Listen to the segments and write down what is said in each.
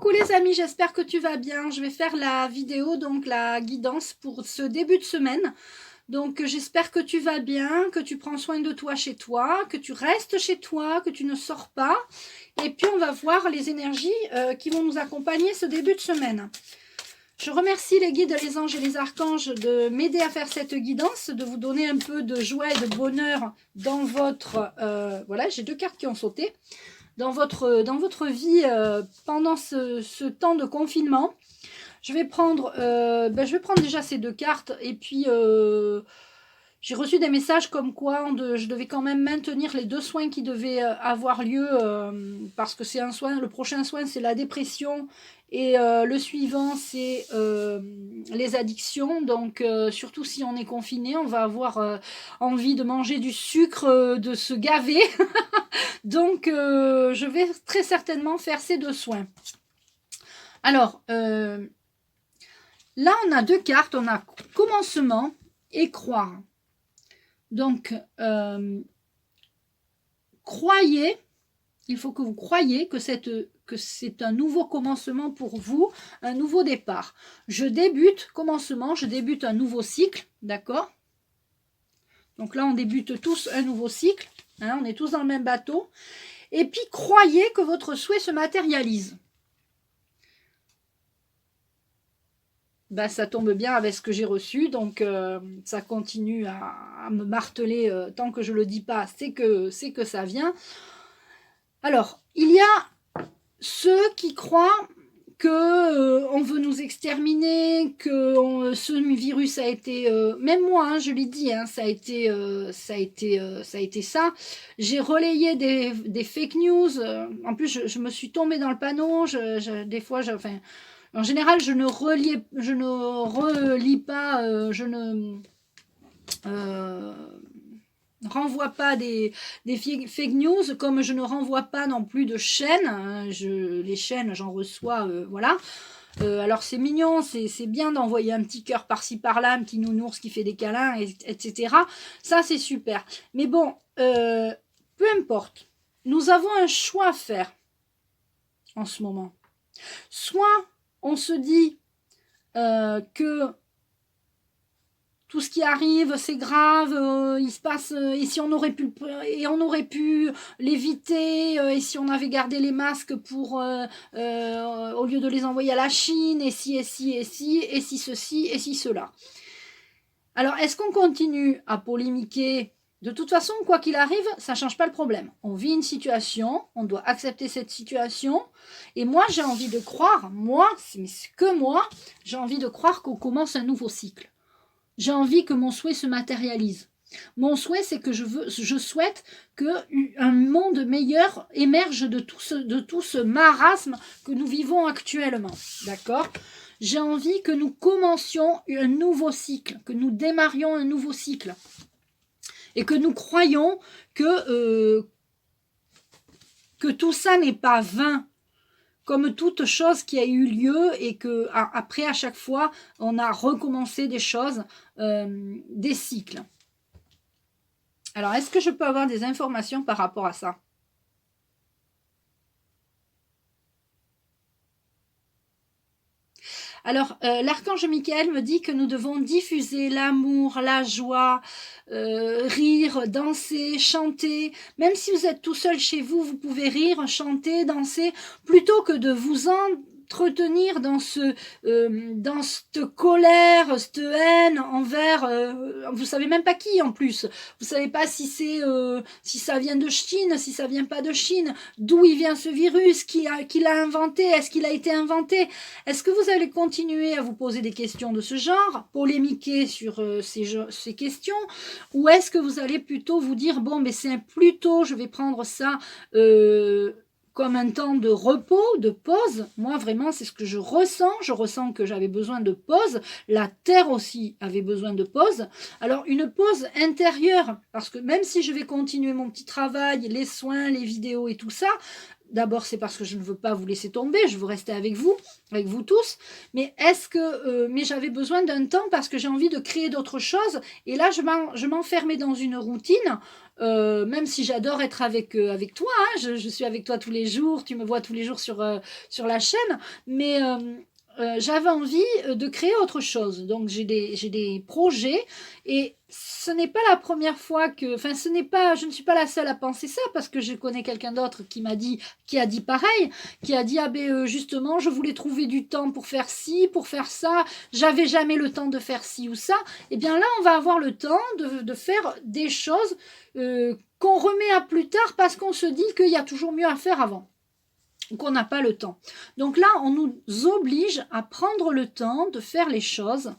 Coucou les amis, j'espère que tu vas bien. Je vais faire la vidéo, donc la guidance pour ce début de semaine. Donc j'espère que tu vas bien, que tu prends soin de toi chez toi, que tu restes chez toi, que tu ne sors pas. Et puis on va voir les énergies qui vont nous accompagner ce début de semaine. Je remercie les guides, les anges et les archanges de m'aider à faire cette guidance, de vous donner un peu de joie et de bonheur dans votre... voilà, j'ai 2 cartes qui ont sauté. Dans votre vie pendant ce temps de confinement. Je vais prendre déjà ces 2 cartes et puis j'ai reçu des messages comme quoi je devais quand même maintenir les 2 soins qui devaient avoir lieu parce que c'est un soin, le prochain soin c'est la dépression et le suivant c'est les addictions. Donc surtout si on est confiné, on va avoir envie de manger du sucre, de se gaver. Donc je vais très certainement faire ces 2 soins. Alors là on a 2 cartes, on a commencement et croire. Donc croyez, il faut que vous croyiez que c'est un nouveau commencement pour vous, un nouveau départ. Je débute un nouveau cycle, d'accord? Donc là on débute tous un nouveau cycle, hein, on est tous dans le même bateau. Et puis croyez que votre souhait se matérialise. Ben, ça tombe bien avec ce que j'ai reçu, donc ça continue à me marteler tant que je ne le dis pas, c'est que ça vient. Alors, il y a ceux qui croient que on veut nous exterminer, que ce virus a été... même moi, hein, je l'ai dit, hein, ça a été ça. J'ai relayé des fake news. En plus, je me suis tombée dans le panneau. Des fois, en général, je ne relis pas, je ne renvoie pas des fake news, comme je ne renvoie pas non plus de chaînes. Hein, les chaînes, j'en reçois, voilà. Alors c'est mignon, c'est bien d'envoyer un petit cœur par-ci par-là, un petit nounours qui fait des câlins, etc. Ça c'est super. Mais bon, peu importe. Nous avons un choix à faire en ce moment. Soit on se dit que tout ce qui arrive c'est grave, il se passe, et si on aurait pu l'éviter, et si on avait gardé les masques pour au lieu de les envoyer à la Chine, et si ceci et si cela. Alors est-ce qu'on continue à polémiquer? De toute façon, quoi qu'il arrive, ça ne change pas le problème. On vit une situation, on doit accepter cette situation. Et moi, j'ai envie de croire, j'ai envie de croire qu'on commence un nouveau cycle. J'ai envie que mon souhait se matérialise. Mon souhait, c'est que je souhaite qu'un monde meilleur émerge de tout ce marasme que nous vivons actuellement. D'accord ? J'ai envie que nous commencions un nouveau cycle, que nous démarrions un nouveau cycle. Et que nous croyons que tout ça n'est pas vain, comme toute chose qui a eu lieu, et que après à chaque fois on a recommencé des choses, des cycles. Alors est-ce que je peux avoir des informations par rapport à ça? Alors, l'archange Michael me dit que nous devons diffuser l'amour, la joie, rire, danser, chanter. Même si vous êtes tout seul chez vous, vous pouvez rire, chanter, danser, plutôt que de vous entretenir dans cette colère, cette haine envers, vous savez même pas qui en plus. Vous savez pas si ça vient de Chine, si ça vient pas de Chine, d'où il vient ce virus, qui l'a inventé, est-ce qu'il a été inventé? Est-ce que vous allez continuer à vous poser des questions de ce genre, polémiquer sur ces questions, ou est-ce que vous allez plutôt vous dire, bon, mais je vais prendre ça comme un temps de repos, de pause? Moi, vraiment, c'est ce que je ressens. Je ressens que j'avais besoin de pause. La Terre aussi avait besoin de pause. Alors, une pause intérieure, parce que même si je vais continuer mon petit travail, les soins, les vidéos et tout ça, d'abord c'est parce que je ne veux pas vous laisser tomber, je veux rester avec vous tous, mais mais j'avais besoin d'un temps parce que j'ai envie de créer d'autres choses, et là je m'enfermais dans une routine, même si j'adore être avec toi, hein, je suis avec toi tous les jours, tu me vois tous les jours sur la chaîne, mais j'avais envie de créer autre chose. Donc j'ai des projets, et ce n'est pas la première fois enfin je ne suis pas la seule à penser ça, parce que je connais quelqu'un d'autre qui a dit pareil, qui a dit ah ben justement je voulais trouver du temps pour faire ci, pour faire ça, j'avais jamais le temps de faire ci ou ça. Et bien là on va avoir le temps de faire des choses qu'on remet à plus tard parce qu'on se dit qu'il y a toujours mieux à faire avant, qu'on n'a pas le temps. Donc là, on nous oblige à prendre le temps de faire les choses.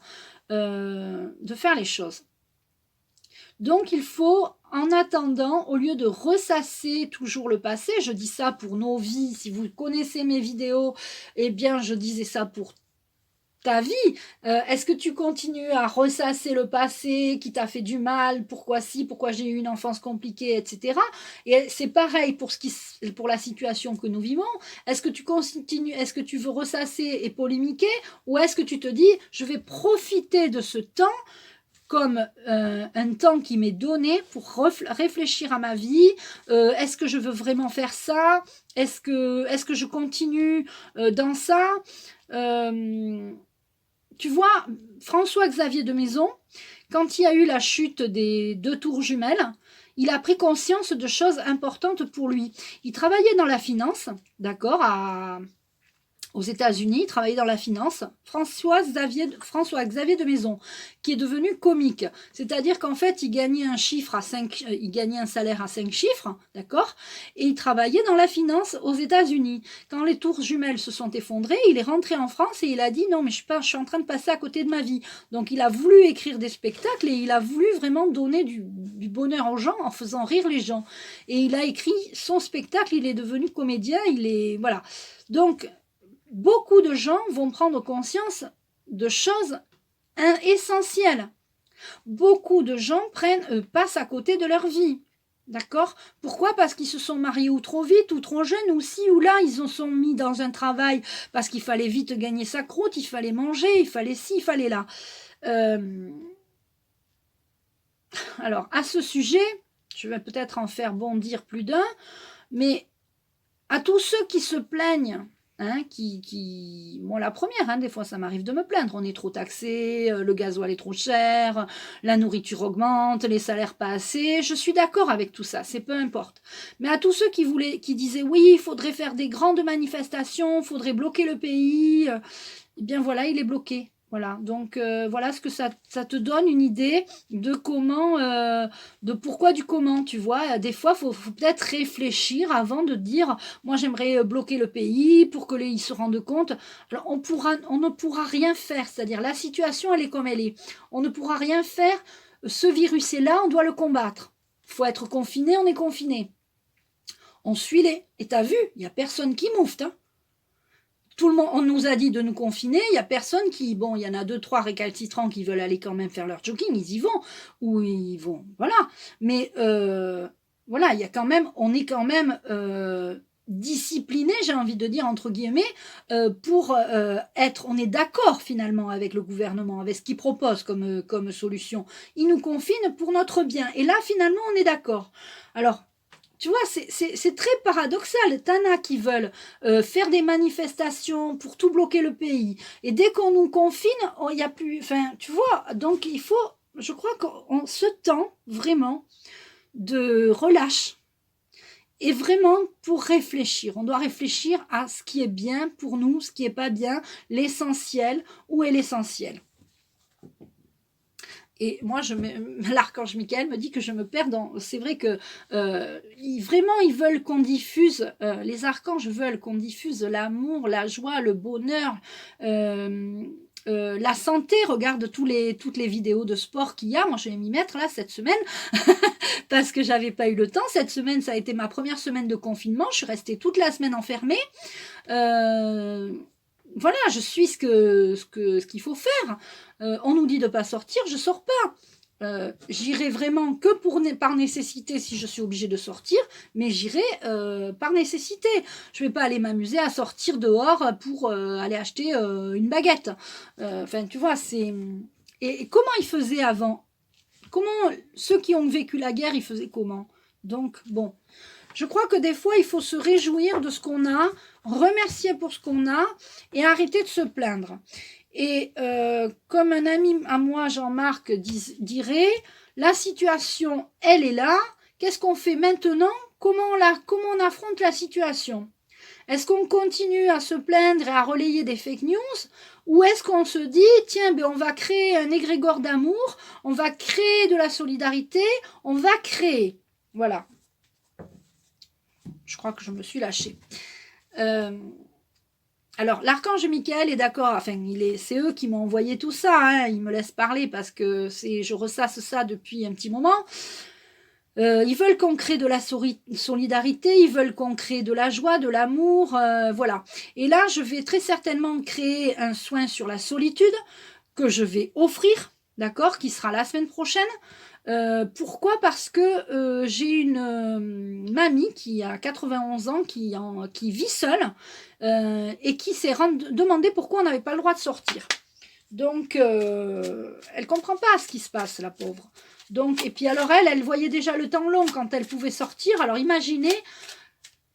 Donc il faut, en attendant, au lieu de ressasser toujours le passé, je dis ça pour nos vies, si vous connaissez mes vidéos, eh bien je disais ça pour ta vie. Est-ce que tu continues à ressasser le passé qui t'a fait du mal, pourquoi si, pourquoi j'ai eu une enfance compliquée, etc. Et c'est pareil pour la situation que nous vivons. Est-ce que tu continues, est-ce que tu veux ressasser et polémiquer, ou est-ce que tu te dis je vais profiter de ce temps comme un temps qui m'est donné pour réfléchir à ma vie, est-ce que je veux vraiment faire ça, est-ce que je continue dans ça, tu vois, François-Xavier de Maisons, quand il y a eu la chute des 2 tours jumelles, il a pris conscience de choses importantes pour lui. Il travaillait dans la finance, d'accord, aux États-Unis, il travaillait dans la finance, François-Xavier de Maisons, qui est devenu comique. C'est-à-dire qu'en fait, il gagnait il gagnait un salaire à 5 chiffres, d'accord, et il travaillait dans la finance aux États-Unis. Quand les tours jumelles se sont effondrées, il est rentré en France et il a dit non, mais je suis en train de passer à côté de ma vie. Donc il a voulu écrire des spectacles et il a voulu vraiment donner du bonheur aux gens en faisant rire les gens. Et il a écrit son spectacle, il est devenu comédien, voilà. Donc beaucoup de gens vont prendre conscience de choses essentielles. Beaucoup de gens passent à côté de leur vie. D'accord? Pourquoi? Parce qu'ils se sont mariés ou trop vite, ou trop jeunes, ou ci ou là, ils se sont mis dans un travail parce qu'il fallait vite gagner sa croûte, il fallait manger, il fallait ci, il fallait là. Alors, à ce sujet, je vais peut-être en faire bondir plus d'un, mais à tous ceux qui se plaignent, hein, moi la première, hein, des fois ça m'arrive de me plaindre, on est trop taxé, le gasoil est trop cher, la nourriture augmente, les salaires pas assez, je suis d'accord avec tout ça, c'est peu importe. Mais à tous ceux qui disaient oui, il faudrait faire des grandes manifestations, il faudrait bloquer le pays, eh bien voilà, il est bloqué. Voilà, donc voilà ce que ça te donne une idée de comment, de pourquoi du comment, tu vois. Des fois, faut peut-être réfléchir avant de dire, moi j'aimerais bloquer le pays pour que ils se rendent compte. Alors on ne pourra rien faire, c'est-à-dire la situation elle est comme elle est. On ne pourra rien faire. Ce virus est là, on doit le combattre. Il faut être confiné, on est confiné. On suit et t'as vu, il n'y a personne qui moufte, hein. Tout le monde, on nous a dit de nous confiner, il n'y a personne qui, bon, il y en a 2-3 récalcitrants qui veulent aller quand même faire leur jogging, ils y vont, ou ils vont, voilà. Mais voilà, il y a quand même, on est quand même discipliné, j'ai envie de dire entre guillemets, pour on est d'accord finalement avec le gouvernement, avec ce qu'il propose comme solution. Il nous confine pour notre bien, et là finalement on est d'accord. Alors, tu vois, c'est très paradoxal. T'en as qui veulent faire des manifestations pour tout bloquer le pays. Et dès qu'on nous confine, il n'y a plus... Enfin, tu vois, donc il faut... Je crois qu'on se tend vraiment de relâche. Et vraiment pour réfléchir. On doit réfléchir à ce qui est bien pour nous, ce qui n'est pas bien, l'essentiel. Où est l'essentiel ? Et moi, l'archange Michael me dit que je me perds dans... C'est vrai que vraiment, ils veulent qu'on diffuse, les archanges veulent qu'on diffuse l'amour, la joie, le bonheur, la santé. Regarde toutes les vidéos de sport qu'il y a. Moi, je vais m'y mettre là cette semaine parce que j'avais pas eu le temps. Cette semaine, ça a été ma première semaine de confinement. Je suis restée toute la semaine enfermée. Voilà, je suis ce qu'il faut faire. On nous dit de ne pas sortir, je ne sors pas. j'irai vraiment que par nécessité si je suis obligée de sortir, mais j'irai par nécessité. Je ne vais pas aller m'amuser à sortir dehors pour aller acheter une baguette. Enfin, tu vois, c'est... Et comment ils faisaient avant? Comment ceux qui ont vécu la guerre, ils faisaient comment? Donc, bon, je crois que des fois, il faut se réjouir de ce qu'on a, remercier pour ce qu'on a et arrêter de se plaindre. Et comme un ami à moi, Jean-Marc, dirait, la situation, elle est là. Qu'est-ce qu'on fait maintenant? Comment on affronte la situation? Est-ce qu'on continue à se plaindre et à relayer des fake news? Ou est-ce qu'on se dit, tiens, ben on va créer un égrégore d'amour, on va créer de la solidarité, on va créer. Voilà. Je crois que je me suis lâchée. Alors, l'archange Michael est d'accord, enfin, c'est eux qui m'ont envoyé tout ça, hein, ils me laissent parler parce que je ressasse ça depuis un petit moment. Ils veulent qu'on crée de la solidarité, ils veulent qu'on crée de la joie, de l'amour, voilà. Et là, je vais très certainement créer un soin sur la solitude que je vais offrir, d'accord, qui sera la semaine prochaine. Pourquoi? Parce que j'ai une mamie qui a 91 ans, qui vit seule et qui s'est demandé pourquoi on n'avait pas le droit de sortir. Donc, elle comprend pas ce qui se passe, la pauvre. Donc, et puis alors elle voyait déjà le temps long quand elle pouvait sortir. Alors imaginez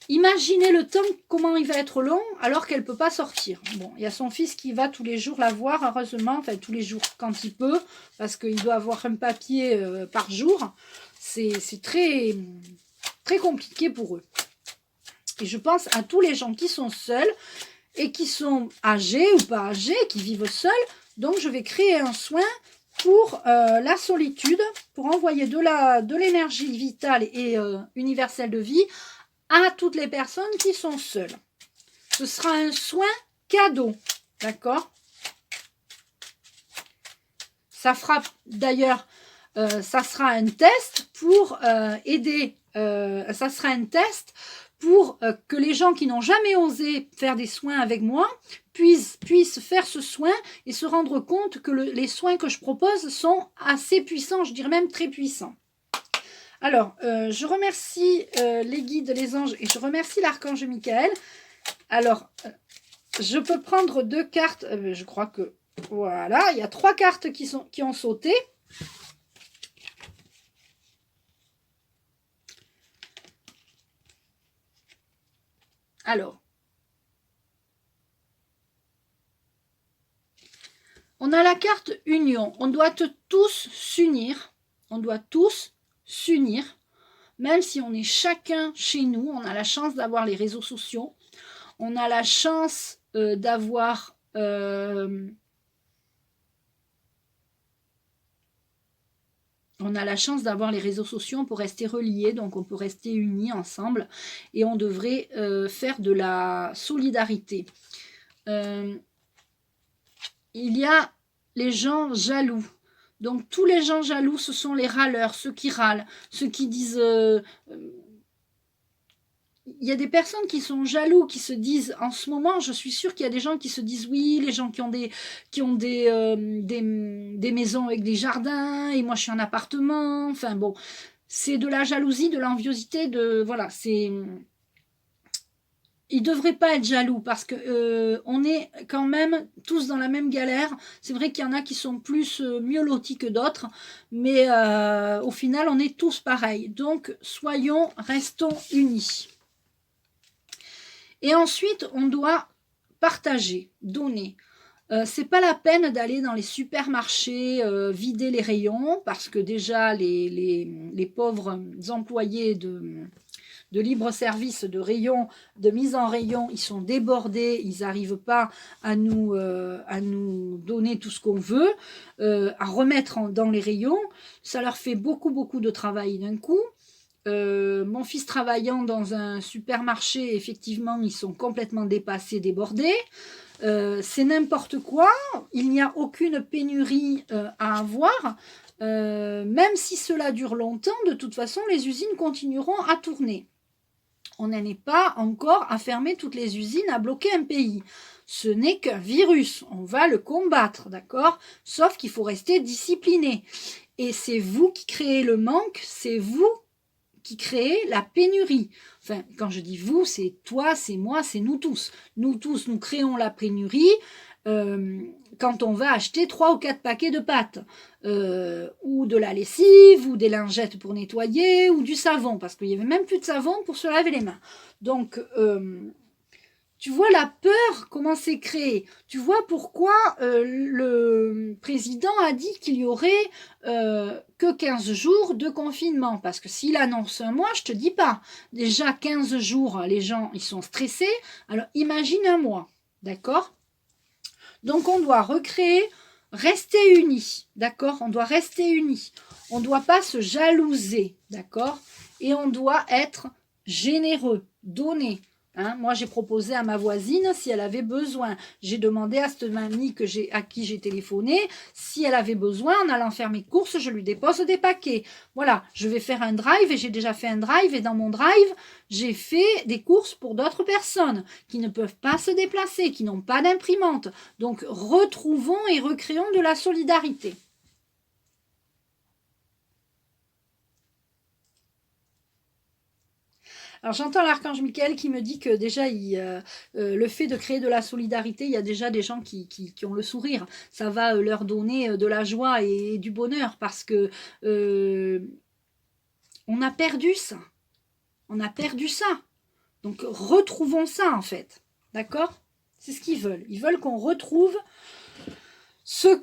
le temps, comment il va être long alors qu'elle ne peut pas sortir. Bon, il y a son fils qui va tous les jours la voir, heureusement, enfin tous les jours quand il peut, parce qu'il doit avoir un papier par jour. C'est très, très compliqué pour eux. Et je pense à tous les gens qui sont seuls et qui sont âgés ou pas âgés, qui vivent seuls. Donc je vais créer un soin pour la solitude, pour envoyer de l'énergie vitale et universelle de vie à toutes les personnes qui sont seules. Ce sera un soin cadeau, d'accord? Ça fera d'ailleurs, ça sera un test pour aider, ça sera un test pour que les gens qui n'ont jamais osé faire des soins avec moi puissent faire ce soin et se rendre compte que les soins que je propose sont assez puissants, je dirais même très puissants. Alors, je remercie les guides, les anges et je remercie l'archange Michael. Alors, je peux prendre 2 cartes, je crois que, voilà, il y a 3 cartes qui ont sauté. Alors, on a la carte union. On doit tous s'unir. On doit tous s'unir. Même si on est chacun chez nous, on a la chance d'avoir les réseaux sociaux. On a la chance d'avoir... on a la chance d'avoir les réseaux sociaux pour rester reliés, donc on peut rester unis ensemble et on devrait faire de la solidarité. Il y a les gens jaloux. Donc tous les gens jaloux, ce sont les râleurs, ceux qui râlent, ceux qui disent... il y a des personnes qui sont jaloux, qui se disent, en ce moment, je suis sûre qu'il y a des gens qui se disent, oui, les gens qui ont des maisons avec des jardins, et moi je suis en appartement, enfin bon, c'est de la jalousie, de l'enviosité, voilà, c'est... Ils ne devraient pas être jaloux parce que on est quand même tous dans la même galère. C'est vrai qu'il y en a qui sont mieux lotis que d'autres, mais au final, on est tous pareils. Donc, restons unis. Et ensuite, on doit partager, donner. C'est pas la peine d'aller dans les supermarchés vider les rayons parce que déjà les pauvres employés de libre-service, de rayon, de mise en rayon, ils sont débordés, ils n'arrivent pas à nous donner tout ce qu'on veut, à remettre dans les rayons. Ça leur fait beaucoup de travail d'un coup. Mon fils travaillant dans un supermarché, effectivement, ils sont complètement dépassés, débordés. C'est n'importe quoi, il n'y a aucune pénurie à avoir. Même si cela dure longtemps, de toute façon, les usines continueront à tourner. On n'en est pas encore à fermer toutes les usines, à bloquer un pays. Ce n'est qu'un virus, on va le combattre, d'accord? Sauf qu'il faut rester discipliné. Et c'est vous qui créez le manque, c'est vous qui créez la pénurie. Enfin, quand je dis vous, c'est toi, c'est moi, c'est nous tous. Nous tous, nous créons la pénurie quand on va acheter 3 ou 4 paquets de pâtes, ou de la lessive, ou des lingettes pour nettoyer, ou du savon, parce qu'il n'y avait même plus de savon pour se laver les mains. Donc, tu vois la peur, comment c'est créé. Tu vois pourquoi le président a dit qu'il y aurait que 15 jours de confinement. Parce que s'il annonce un mois, je te dis pas. Déjà 15 jours, les gens, ils sont stressés. Alors imagine un mois, d'accord? Donc on doit recréer, rester unis, d'accord? On doit rester unis. On ne doit pas se jalouser, d'accord? Et on doit être généreux, donner. Hein, moi, j'ai proposé à ma voisine si elle avait besoin. J'ai demandé à cette mamie à qui j'ai téléphoné si elle avait besoin, en allant faire mes courses, je lui dépose des paquets. Voilà, je vais faire un drive et j'ai déjà fait un drive. Et dans mon drive, j'ai fait des courses pour d'autres personnes qui ne peuvent pas se déplacer, qui n'ont pas d'imprimante. Donc, retrouvons et recréons de la solidarité. Alors j'entends l'archange Michael qui me dit que déjà le fait de créer de la solidarité, il y a déjà des gens qui ont le sourire. Ça va leur donner de la joie et du bonheur parce que on a perdu ça. On a perdu ça. Donc retrouvons ça en fait. D'accord? C'est ce qu'ils veulent. Ils veulent qu'on retrouve ce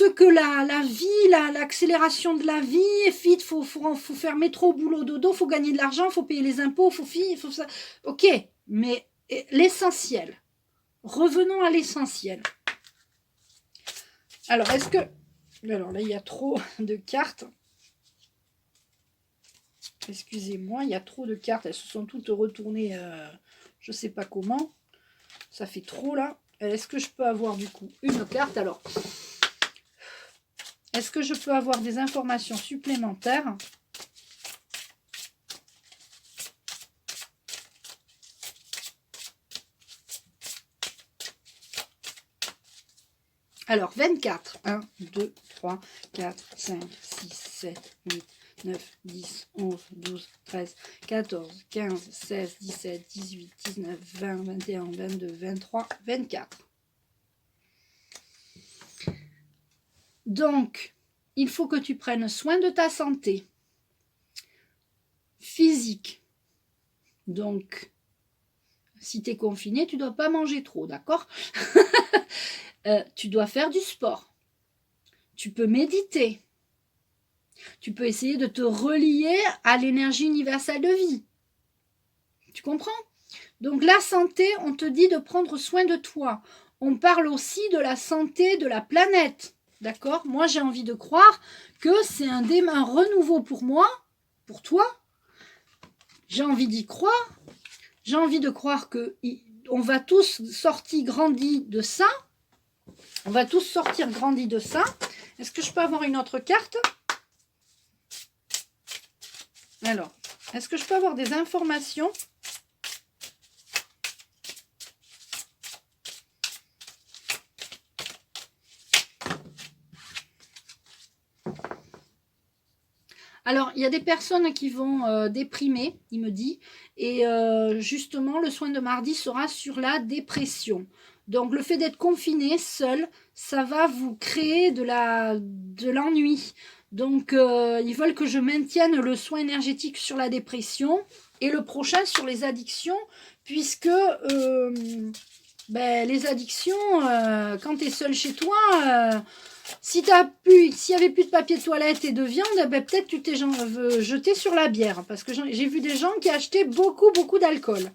que la vie, l'accélération de la vie est vite, faut faire métro, boulot, dodo, faut gagner de l'argent, faut payer les impôts, faut ça. Ok, mais l'essentiel. Revenons à l'essentiel. Alors, alors là, il y a trop de cartes. Excusez-moi, il y a trop de cartes. Elles se sont toutes retournées, je ne sais pas comment. Ça fait trop, là. Est-ce que je peux avoir, du coup, une carte? Alors, est-ce que je peux avoir des informations supplémentaires? Alors, 24. 1, 2, 3, 4, 5, 6, 7, 8, 9, 10, 11, 12, 13, 14, 15, 16, 17, 18, 19, 20, 21, 22, 23, 24. Donc, il faut que tu prennes soin de ta santé physique. Donc, si tu es confiné, tu ne dois pas manger trop, d'accord? Tu dois faire du sport. Tu peux méditer. Tu peux essayer de te relier à l'énergie universelle de vie. Tu comprends? Donc la santé, on te dit de prendre soin de toi. On parle aussi de la santé de la planète. D'accord? Moi, j'ai envie de croire que c'est un renouveau pour moi, pour toi. J'ai envie d'y croire. J'ai envie de croire qu'on va tous sortir grandis de ça. On va tous sortir grandis de ça. Est-ce que je peux avoir une autre carte? Alors, est-ce que je peux avoir des informations? Alors, il y a des personnes qui vont déprimer, il me dit, et justement, le soin de mardi sera sur la dépression. Donc, le fait d'être confiné, seul, ça va vous créer de l'ennui. Donc, ils veulent que je maintienne le soin énergétique sur la dépression et le prochain sur les addictions, puisque les addictions, quand tu es seul chez toi... s'il n'y avait plus de papier de toilette et de viande, peut-être tu t'es jeté sur la bière. Parce que j'ai vu des gens qui achetaient beaucoup d'alcool.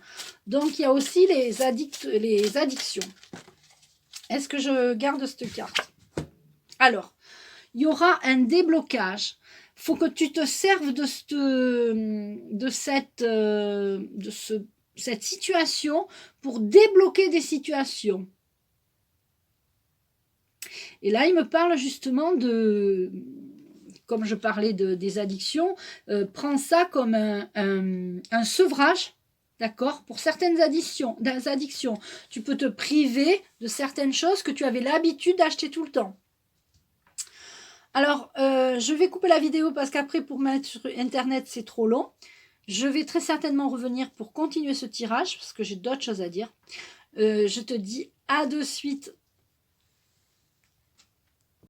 Donc, il y a aussi les addictions. Est-ce que je garde cette carte? Alors, il y aura un déblocage. Il faut que tu te serves de cette situation pour débloquer des situations. Et là, il me parle justement comme je parlais des addictions, prends ça comme un sevrage, d'accord, pour certaines addictions. Tu peux te priver de certaines choses que tu avais l'habitude d'acheter tout le temps. Alors, je vais couper la vidéo parce qu'après, pour mettre sur internet, c'est trop long. Je vais très certainement revenir pour continuer ce tirage parce que j'ai d'autres choses à dire. Je te dis à de suite